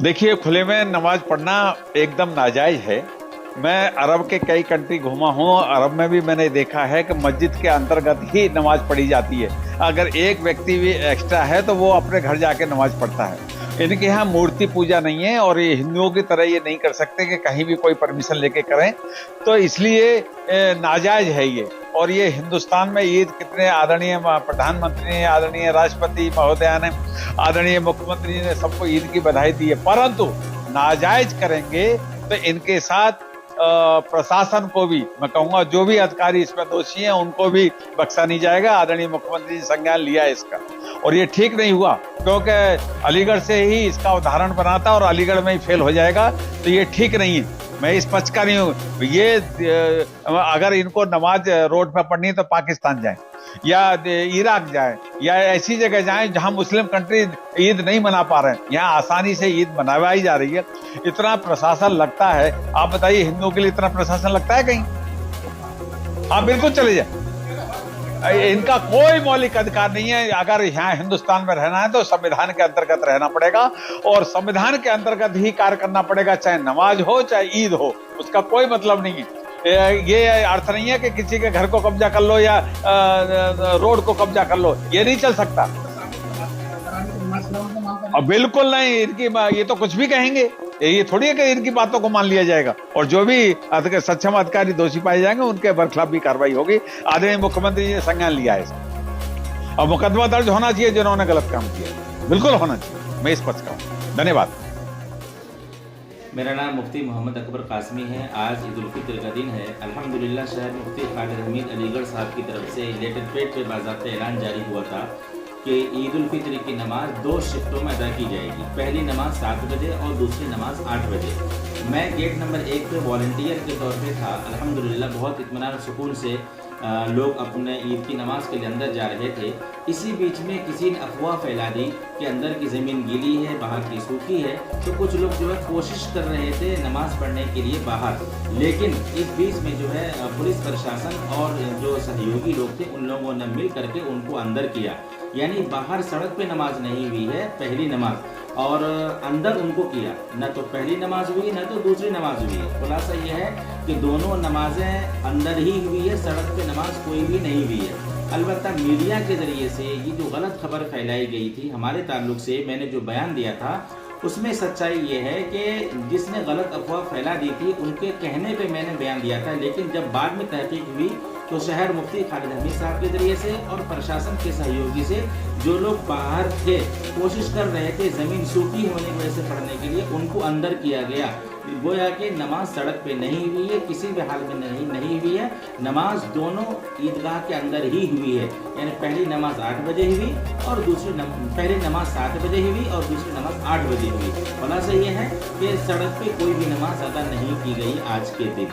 देखिए, खुले में नमाज पढ़ना एकदम नाजायज है। मैं अरब के कई कंट्री घूमा हूँ। अरब में भी मैंने देखा है कि मस्जिद के अंतर्गत ही नमाज पढ़ी जाती है। अगर एक व्यक्ति भी एक्स्ट्रा है तो वो अपने घर जाके नमाज पढ़ता है। इनके यहाँ मूर्ति पूजा नहीं है और ये हिंदुओं की तरह ये नहीं कर सकते कि कहीं भी कोई परमिशन लेके करें, तो इसलिए नाजायज है ये। और ये हिंदुस्तान में ईद कितने आदरणीय प्रधानमंत्री ने, आदरणीय राष्ट्रपति महोदया ने, आदरणीय मुख्यमंत्री ने सबको ईद की बधाई दी है, परंतु नाजायज करेंगे तो इनके साथ प्रशासन को भी, मैं कहूंगा जो भी अधिकारी इसमें दोषी हैं उनको भी बख्शा नहीं जाएगा। आदरणीय मुख्यमंत्री जी संज्ञान लिया है इसका, और ये ठीक नहीं हुआ, क्योंकि अलीगढ़ से ही इसका उदाहरण बना था और अलीगढ़ में ही फेल हो जाएगा, तो ये ठीक नहीं है। मैं इस पक्ष का नहीं हूँ। ये अगर इनको नमाज रोड पर पढ़नी है तो पाकिस्तान जाएं या इराक जाएं या ऐसी जगह जाएं जहां मुस्लिम कंट्री ईद नहीं मना पा रहे हैं। यहाँ आसानी से ईद मनाई जा रही है। इतना प्रशासन लगता है, आप बताइए हिंदुओं के लिए इतना प्रशासन लगता है कहीं? हाँ, बिल्कुल चले जाए। इनका कोई मौलिक अधिकार नहीं है। अगर यहाँ हिंदुस्तान में रहना है तो संविधान के अंतर्गत रहना पड़ेगा और संविधान के अंतर्गत ही कार्य करना पड़ेगा, चाहे नमाज हो चाहे ईद हो, उसका कोई मतलब नहीं है। ये अर्थ नहीं है कि किसी के घर को कब्जा कर लो या रोड को कब्जा कर लो, ये नहीं चल सकता। और बिल्कुल नहीं, इनकी ये तो कुछ भी कहेंगे, ये थोड़ी है कि इनकी बातों को मान लिया जाएगा। और जो भी सक्षम अधिकारी दोषी पाए जाएंगे उनके बरखिलाफ भी कार्रवाई होगी। आदरणीय मुख्यमंत्री ने संज्ञान लिया है इसका, और मुकदमा दर्ज होना चाहिए जिन्होंने गलत काम किया, बिल्कुल होना चाहिए। मैं इस पक्ष का हूँ। धन्यवाद। मेरा नाम मुफ्ती मोहम्मद अकबर कासमी है। आज ईद उल फितर का दिन है। अल्हम्दुलिल्लाह शहर मुफ्ती खालिद हमीद अलीगढ़ साहब की तरफ से लेटरपेड पे बाज़ाब्ता ऐलान जारी हुआ था कि ईद उल फितर की नमाज 2 शिफ्टों में अदा की जाएगी। पहली नमाज 7 बजे और दूसरी नमाज 8 बजे। मैं गेट नंबर 1 पे वॉलंटियर के तौर पे था। अल्हम्दुलिल्लाह बहुत इत्मीनान और सुकून से लोग अपने ईद की नमाज के लिए अंदर जा रहे थे। इसी बीच में किसी ने अफवाह फैला दी कि अंदर की ज़मीन गीली है, बाहर की सूखी है, तो कुछ लोग जो है कोशिश कर रहे थे नमाज पढ़ने के लिए बाहर। लेकिन इस बीच में जो है पुलिस प्रशासन और जो सहयोगी लोग थे उन लोगों ने मिल करके उनको अंदर किया। यानी बाहर सड़क पे नमाज नहीं हुई है पहली नमाज, और अंदर उनको किया। न तो पहली नमाज हुई न तो दूसरी नमाज हुई है। खुलासा यह है कि दोनों नमाजें अंदर ही हुई है, सड़क पे नमाज कोई भी नहीं हुई है। अलबत्ता मीडिया के ज़रिए से ये जो गलत खबर फैलाई गई थी हमारे ताल्लुक से, मैंने जो बयान दिया था उसमें सच्चाई ये है कि जिसने गलत अफवाह फैला दी थी उनके कहने पे मैंने बयान दिया था। लेकिन जब बाद में तहकीक हुई तो शहर मुफ्ती खालिद हमीद साहब के ज़रिए से और प्रशासन के सहयोगी से जो लोग बाहर थे कोशिश कर रहे थे ज़मीन सूखी होने की वजह से पढ़ने के लिए, उनको अंदर किया गया। गोया कि नमाज सड़क पे नहीं हुई है, किसी भी हाल में नहीं हुई है। नमाज दोनों ईदगाह के अंदर ही हुई है। यानी पहली नमाज 8 बजे हुई और पहली नमाज 7 बजे हुई और दूसरी नमाज 8 बजे हुई। खुलासा ये है कि सड़क पे कोई भी नमाज अदा नहीं की गई आज के दिन।